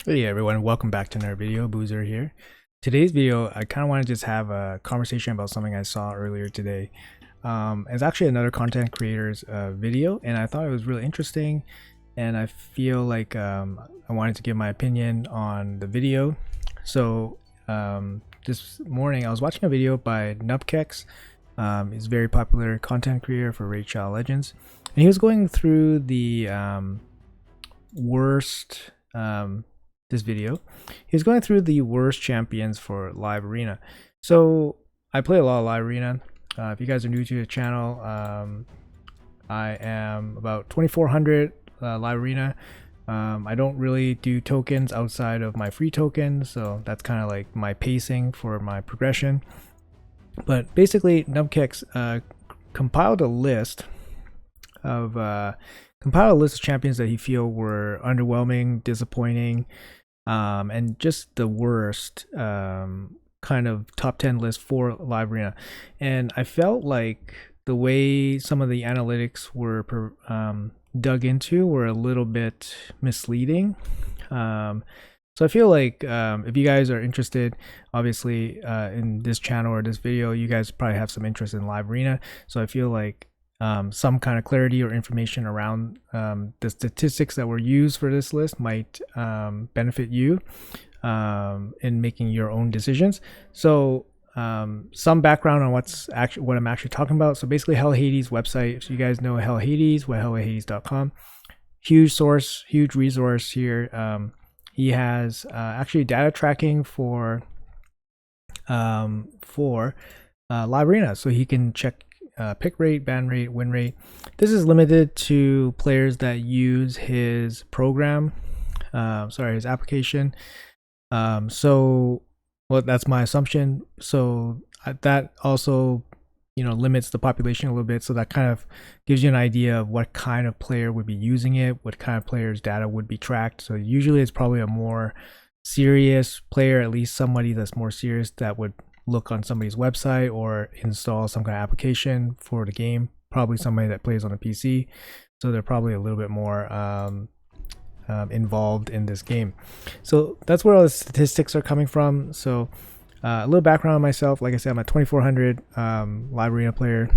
Hey everyone, welcome back to another video. Boozer here. Today's video, I kind of want to just have a conversation about something I saw earlier today. It's actually another content creator's video, and I thought it was really interesting. And I feel like I wanted to give my opinion on the video. So this morning, I was watching a video by Nubkek. He's a very popular content creator for Raid Shadow Legends, and he was going through the worst. This video, he's going through the worst champions for live arena. So I play a lot of live arena. If you guys are new to the channel, I am about 2400 live arena. I don't really do tokens outside of my free tokens, so that's kind of like my pacing for my progression. But basically, Nubkek compiled a list of champions that he feel were underwhelming, disappointing, and just the worst kind of top 10 list for live arena. And I felt like the way some of the analytics were dug into were a little bit misleading. So I feel like if you guys are interested, obviously in this channel or this video, you guys probably have some interest in live arena. So I feel like some kind of clarity or information around the statistics that were used for this list might benefit you in making your own decisions. So some background on what I'm actually talking about. So basically, Hell Hades website. If you guys know Hell Hades, hellhades.com. Huge source, huge resource here. He has actually data tracking for live arena, so he can check pick rate, ban rate, win rate. This is limited to players that use his program, his application. So, well, that's my assumption. So that also, limits the population a little bit. So that kind of gives you an idea of what kind of player would be using it, what kind of player's data would be tracked. So usually it's probably a more serious player, at least somebody that's more serious that would look on somebody's website or install some kind of application for the game. Probably somebody that plays on a PC, so they're probably a little bit more involved in this game. So that's where all the statistics are coming from. So a little background on myself. Like I said, I'm a 2400 live arena player.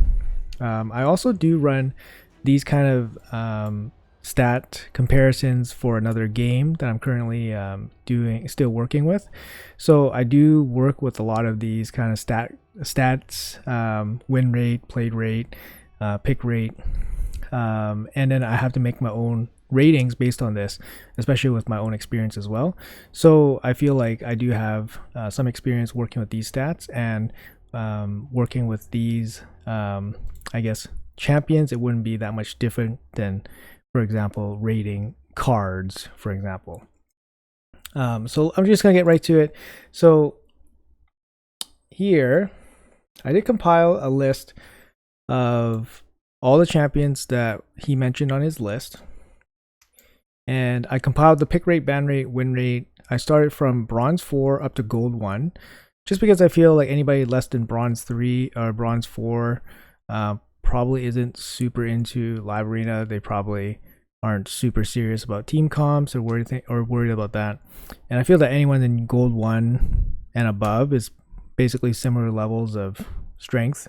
I also do run these kind of stat comparisons for another game that I'm currently still working with. So I do work with a lot of these kind of stats, win rate, played rate, pick rate, and then I have to make my own ratings based on this, especially with my own experience as well. So I feel like I do have some experience working with these stats and working with these, I guess, champions. It wouldn't be that much different than, for example, rating cards, for example. So I'm just gonna get right to it. So here, I did compile a list of all the champions that he mentioned on his list, and I compiled the pick rate, ban rate, win rate. I started from bronze 4 up to gold 1, just because I feel like anybody less than bronze 3 or bronze 4 probably isn't super into live arena. They probably aren't super serious about team comps or worried about that. And I feel that anyone in gold 1 and above is basically similar levels of strength.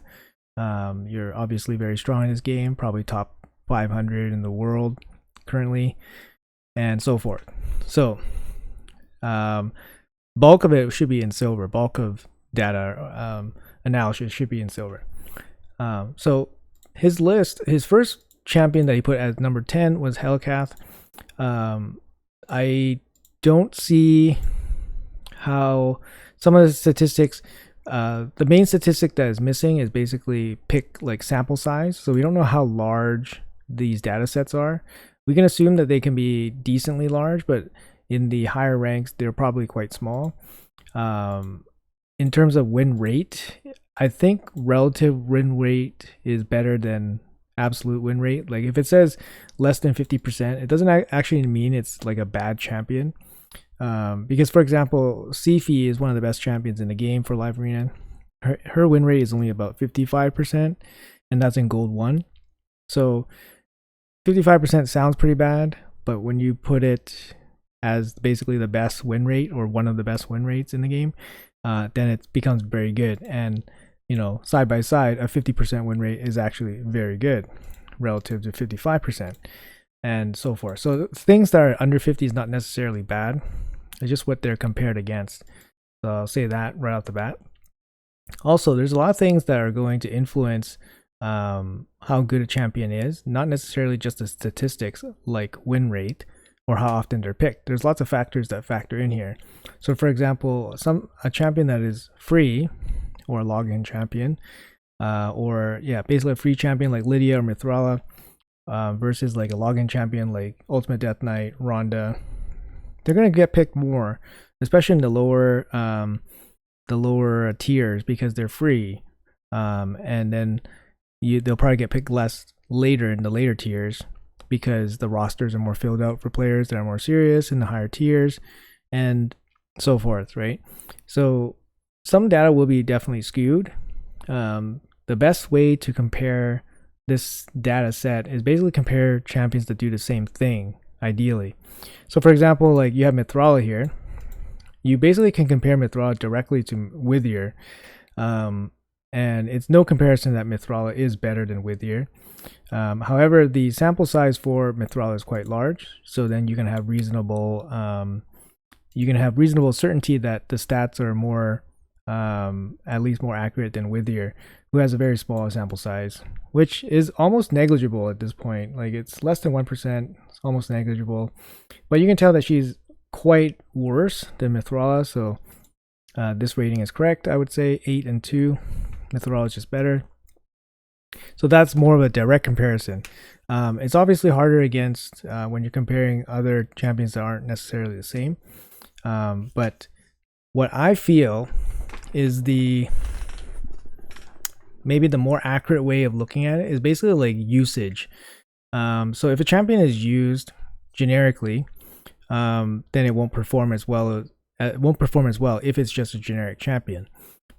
You're obviously very strong in this game, probably top 500 in the world currently, and so forth. So bulk of it should be in silver. Bulk of data analysis should be in silver. So his list, his first champion that he put as number 10 was Hellcath. I don't see how some of the statistics, the main statistic that is missing is basically pick like sample size. So we don't know how large these data sets are. We can assume that they can be decently large, but in the higher ranks, they're probably quite small. In terms of win rate, I think relative win rate is better than absolute win rate. Like if it says less than 50%, it doesn't actually mean it's like a bad champion. Because for example, Sifi is one of the best champions in the game for live arena. Her win rate is only about 55%, and that's in gold 1. So 55% sounds pretty bad, but when you put it as basically the best win rate or one of the best win rates in the game, then it becomes very good. And side by side, a 50% win rate is actually very good relative to 55% and so forth. So things that are under 50 is not necessarily bad. It's just what they're compared against. So I'll say that right off the bat. Also, there's a lot of things that are going to influence how good a champion is, not necessarily just the statistics like win rate or how often they're picked. There's lots of factors that factor in here. So for example, a champion that is free or a login champion, or basically a free champion like Lydia or Mithrala, versus like a login champion like Ultimate Death Knight, Ronda, they're gonna get picked more, especially in the lower tiers because they're free, and then they'll probably get picked less later in the later tiers because the rosters are more filled out for players that are more serious in the higher tiers and so forth, right? So some data will be definitely skewed. The best way to compare this data set is basically compare champions that do the same thing, ideally. So for example, like you have Mithrala here. You basically can compare Mithrala directly to Wither, and it's no comparison that Mithrala is better than Wither. However, the sample size for Mithrala is quite large, so then you can have reasonable certainty that the stats are more, at least more accurate than Wither, who has a very small sample size, which is almost negligible at this point. Like it's less than 1%, it's almost negligible, but you can tell that she's quite worse than Mithrala, so this rating is correct. I would say 8 and 2. Mithrala is just better. So that's more of a direct comparison. It's obviously harder against when you're comparing other champions that aren't necessarily the same. But what I feel is maybe the more accurate way of looking at it is basically like usage. So if a champion is used generically, then it won't perform as well. If it's just a generic champion.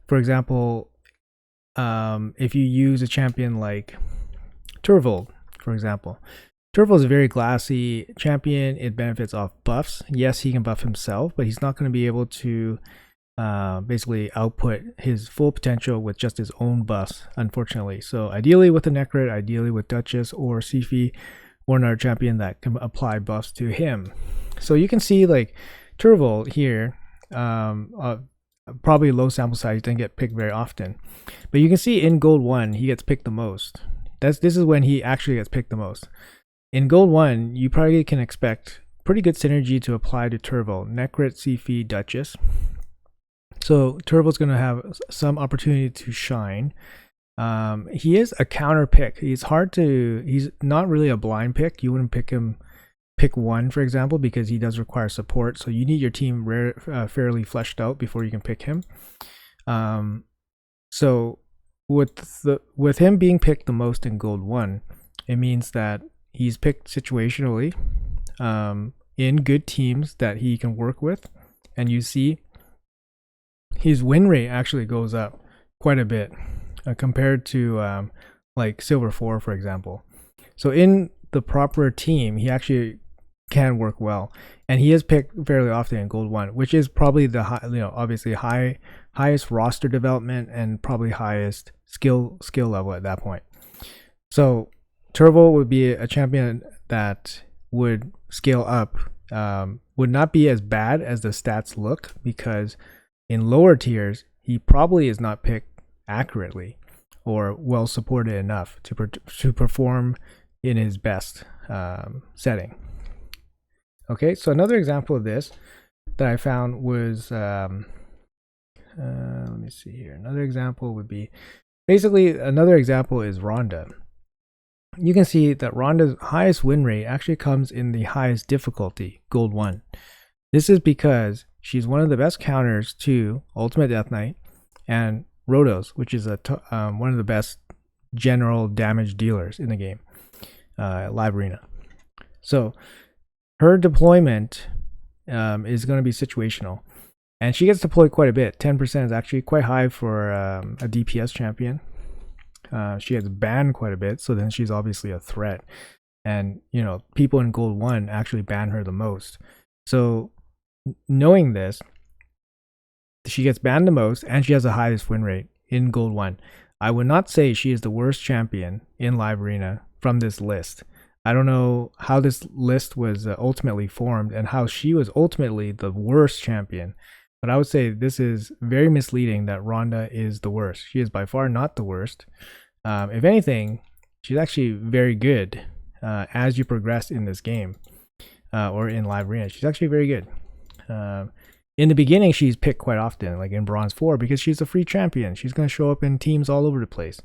For example, if you use a champion like Turvold, for example, Turvold is a very glassy champion. It benefits off buffs. Yes, he can buff himself, but he's not going to be able to basically output his full potential with just his own buffs, unfortunately. So ideally with the Necrit, ideally with Duchess or Sifi, or another champion that can apply buffs to him. So you can see like Turvold here, probably low sample size, didn't get picked very often, but you can see in Gold 1 he gets picked the most. This is when he actually gets picked the most. In Gold 1, you probably can expect pretty good synergy to apply to Turvold, Necrit, Sifi, Duchess. So Turvold's going to have some opportunity to shine. He is a counter pick. He's not really a blind pick. You wouldn't pick one, for example, because he does require support. So you need your team fairly fleshed out before you can pick him. So with him being picked the most in Gold 1, it means that he's picked situationally in good teams that he can work with, and you see his win rate actually goes up quite a bit compared to like Silver 4, for example. So in the proper team, he actually can work well, and he is picked fairly often in Gold 1, which is probably the obviously highest roster development and probably highest skill level at that point. So Turvold would be a champion that would scale up, would not be as bad as the stats look, because in lower tiers he probably is not picked accurately or well supported enough to perform in his best setting. Okay, so another example of this that I found was let me see here. Another example is Ronda. You can see that Ronda's highest win rate actually comes in the highest difficulty, Gold 1. This is because she's one of the best counters to Ultimate Death Knight and Rotos, which is one of the best general damage dealers in the game, Live Arena. So her deployment is going to be situational, and she gets deployed quite a bit. 10% is actually quite high for a DPS champion. She gets banned quite a bit, so then she's obviously a threat, and people in Gold 1 actually ban her the most. So knowing this, she gets banned the most and she has the highest win rate in Gold 1. I would not say she is the worst champion in Live Arena from this list. I don't know how this list was ultimately formed and how she was ultimately the worst champion, but I would say this is very misleading that Ronda is the worst. She is by far not the worst. If anything, she's actually very good as you progress in this game or in Live Arena. She's actually very good. In the beginning, she's picked quite often, like in Bronze 4, because she's a free champion. She's going to show up in teams all over the place.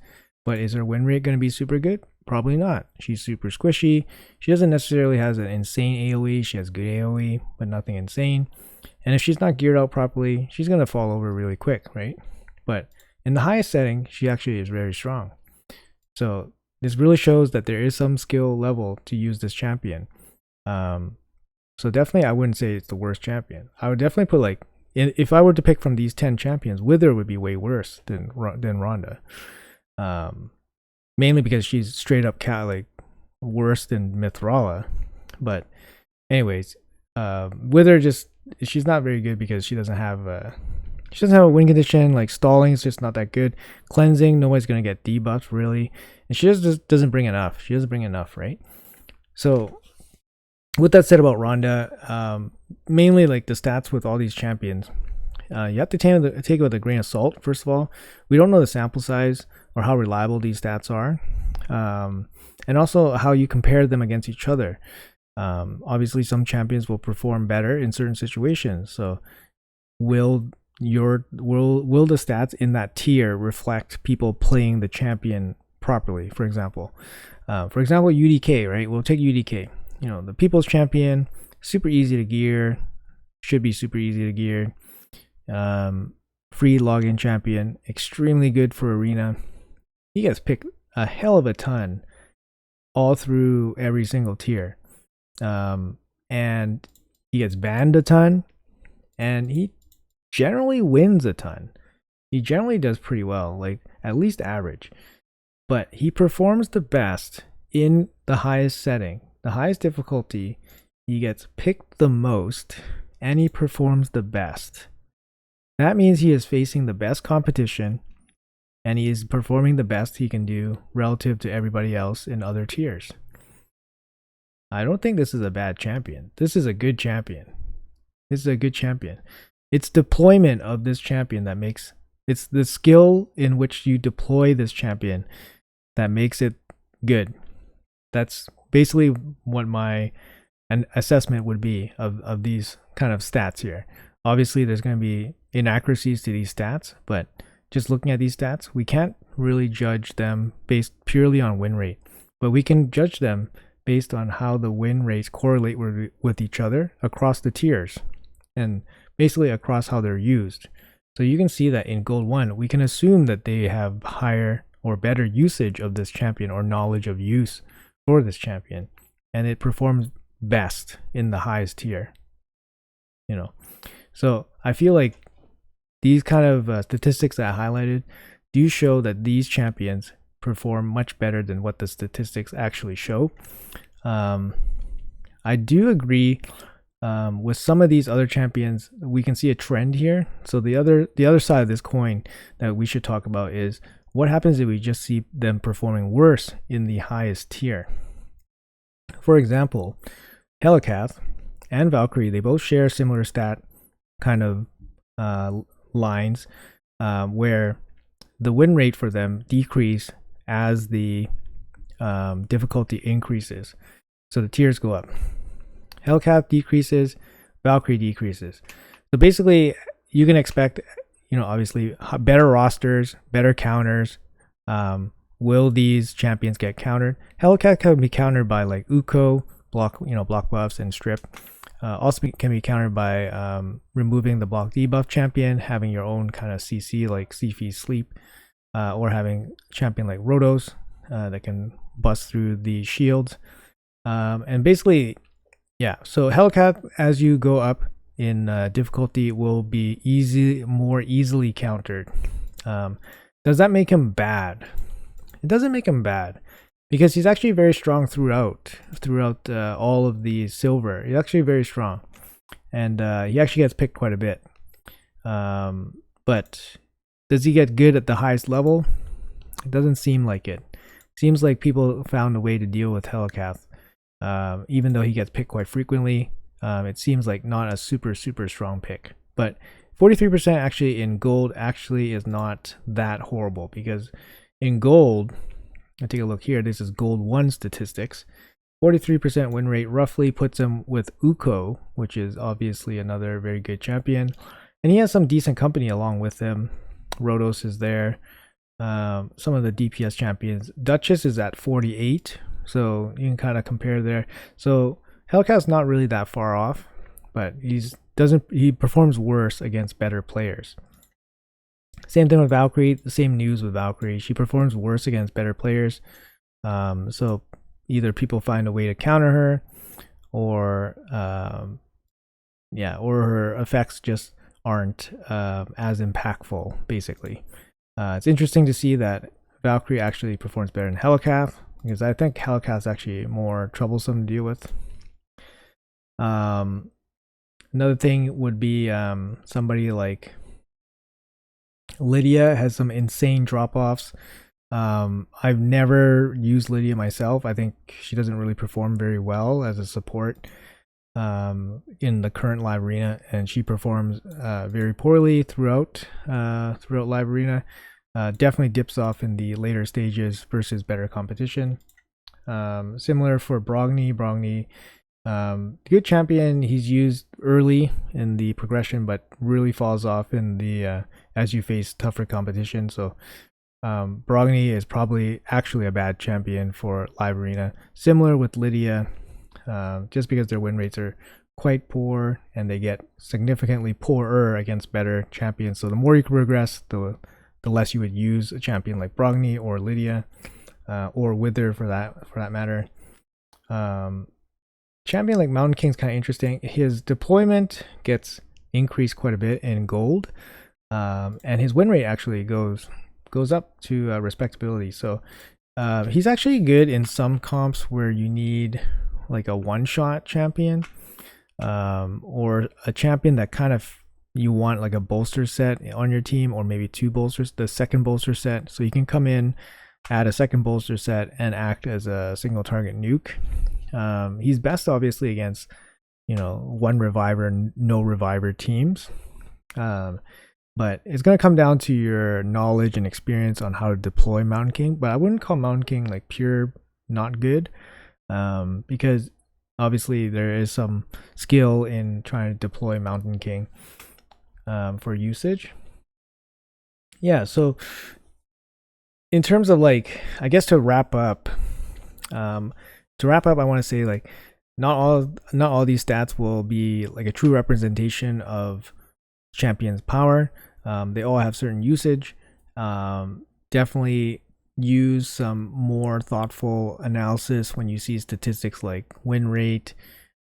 But is her win rate going to be super good? Probably not. She's super squishy. She doesn't necessarily have an insane AoE. She has good AoE, but nothing insane. And if she's not geared out properly, she's going to fall over really quick, right? But in the highest setting, she actually is very strong. So this really shows that there is some skill level to use this champion. So definitely, I wouldn't say it's the worst champion. I would definitely put, like, if I were to pick from these 10 champions, Wither would be way worse than Ronda. Mainly because she's straight up like worse than Mithrala. But anyways, Wither she's not very good because she doesn't have a win condition. Like stalling is just not that good. Cleansing, nobody's gonna get debuffed really, and she just doesn't bring enough. She doesn't bring enough, right? So with that said about Ronda, mainly like the stats with all these champions, you have to take it with a grain of salt. First of all, we don't know the sample size or how reliable these stats are, and also how you compare them against each other. Obviously, some champions will perform better in certain situations. So, will the stats in that tier reflect people playing the champion properly? For example, UDK, right? We'll take UDK. You know, the People's Champion, super easy to gear, should be super easy to gear. Free login champion, extremely good for arena. He gets picked a hell of a ton all through every single tier. And he gets banned a ton, and he generally wins a ton. He generally does pretty well, like at least average. But he performs the best in the highest setting. The highest difficulty, he gets picked the most, and he performs the best. That means he is facing the best competition, and he is performing the best he can do relative to everybody else in other tiers. I don't think this is a bad champion. This is a good champion. It's deployment of this champion that makes... It's the skill in which you deploy this champion that makes it good. That's basically what my assessment would be of these kind of stats here. Obviously, there's going to be inaccuracies to these stats, but just looking at these stats, we can't really judge them based purely on win rate, but we can judge them based on how the win rates correlate with each other across the tiers and basically across how they're used. So you can see that in Gold 1, we can assume that they have higher or better usage of this champion or knowledge of use for this champion, and it performs best in the highest tier. You know, so I feel like these kind of statistics that I highlighted do show that these champions perform much better than what the statistics actually show. I do agree with some of these other champions. We can see a trend here. So the other side of this coin that we should talk about is what happens if we just see them performing worse in the highest tier. For example, Helicath and Valkyrie, they both share similar stat kind of lines where the win rate for them decrease as the difficulty increases. So the tiers go up. Hellcat decreases, Valkyrie decreases. So basically, you can expect, obviously better rosters, better counters. Will these champions get countered? Hellcat can be countered by like Uko, block buffs and strip. Also can be countered by removing the block debuff champion, having your own kind of CC like Sifi Sleep, or having champion like Rotos that can bust through the shields. And basically, yeah, so Hellcat, as you go up in difficulty, will be more easily countered. Does that make him bad? It doesn't make him bad, because he's actually very strong throughout all of the silver. He's actually very strong. and he actually gets picked quite a bit. But does he get good at the highest level? It doesn't seem like it. Seems like people found a way to deal with Hellcath. Even though he gets picked quite frequently, it seems like not a super strong pick. But 43% actually in gold actually is not that horrible, because in gold, I take a look here, this is gold 1 statistics. 43% win rate roughly puts him with Uko, which is obviously another very good champion. And he has some decent company along with him. Rhodos is there. Some of the DPS champions. Duchess is at 48, so you can kind of compare there. So Hellcat's not really that far off, but he performs worse against better players. Same thing with Valkyrie. The same news with Valkyrie. She performs worse against better players. So either people find a way to counter her, or or her effects just aren't as impactful, basically. It's interesting to see that Valkyrie actually performs better than Hellcath, because I think Hellcath's actually more troublesome to deal with. Another thing would be somebody like Lydia has some insane drop-offs. I've never used Lydia myself. I think she doesn't really perform very well as a support in the current live arena, and she performs very poorly throughout live arena. Definitely dips off in the later stages versus better competition. Similar for Brogni. Good champion. He's used early in the progression, but really falls off in the as you face tougher competition. So Brogni is probably actually a bad champion for live arena. Similar with Lydia, just because their win rates are quite poor and they get significantly poorer against better champions. So the more you can progress, the less you would use a champion like Brogni or Lydia, or Wither for that matter. Champion like Mountain King is kind of interesting. His deployment gets increased quite a bit in gold, and his win rate actually goes up to respectability. So he's actually good in some comps where you need like a one-shot champion, or a champion that kind of you want like a bolster set on your team, or maybe two bolsters, the second bolster set, so you can come in, add a second bolster set, and act as a single target nuke. He's best obviously against, one reviver, no reviver teams. But it's going to come down to your knowledge and experience on how to deploy Mountain King. But I wouldn't call Mountain King like pure not good, because obviously there is some skill in trying to deploy Mountain King for usage. Yeah, so in terms of like, I guess to wrap up, I want to say like not all these stats will be like a true representation of champion's power. They all have certain usage. Definitely use some more thoughtful analysis when you see statistics like win rate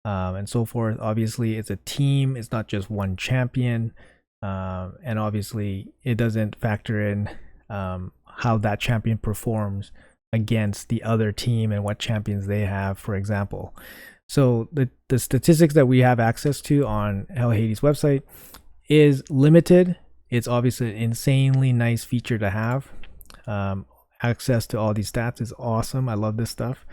and so forth. Obviously, it's a team. It's not just one champion. And obviously, it doesn't factor in how that champion performs against the other team and what champions they have, for example. So the statistics that we have access to on Hell Hades website is limited. It's obviously an insanely nice feature to have. Access to all these stats is awesome. I love this stuff.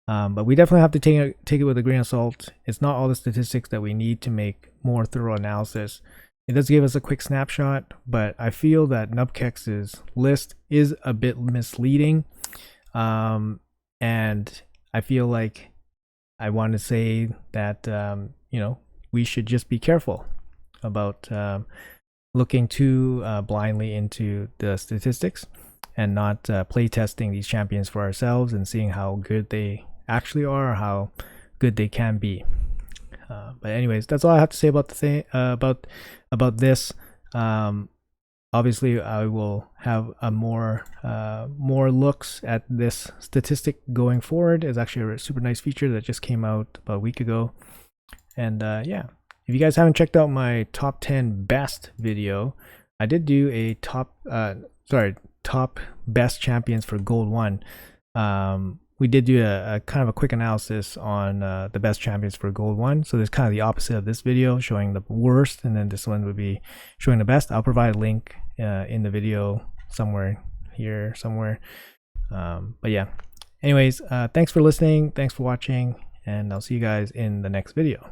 But we definitely have to take it with a grain of salt. It's not all the statistics that we need to make more thorough analysis. It does give us a quick snapshot, but I feel that Nubkek's list is a bit misleading. And I feel like I want to say that, we should just be careful about looking too blindly into the statistics, and not play testing these champions for ourselves and seeing how good they actually are, or how good they can be. But anyways, that's all I have to say about the thing about this. Obviously, I will have a more looks at this statistic going forward. It's actually a super nice feature that just came out about a week ago. And yeah, if you guys haven't checked out my top 10 best video, I did do a top best champions for Gold 1. we did do a kind of a quick analysis on the best champions for Gold 1. So there's kind of the opposite of this video, showing the worst, and then this one would be showing the best. I'll provide a link in the video somewhere here, somewhere. But yeah, anyways, thanks for listening, thanks for watching, and I'll see you guys in the next video.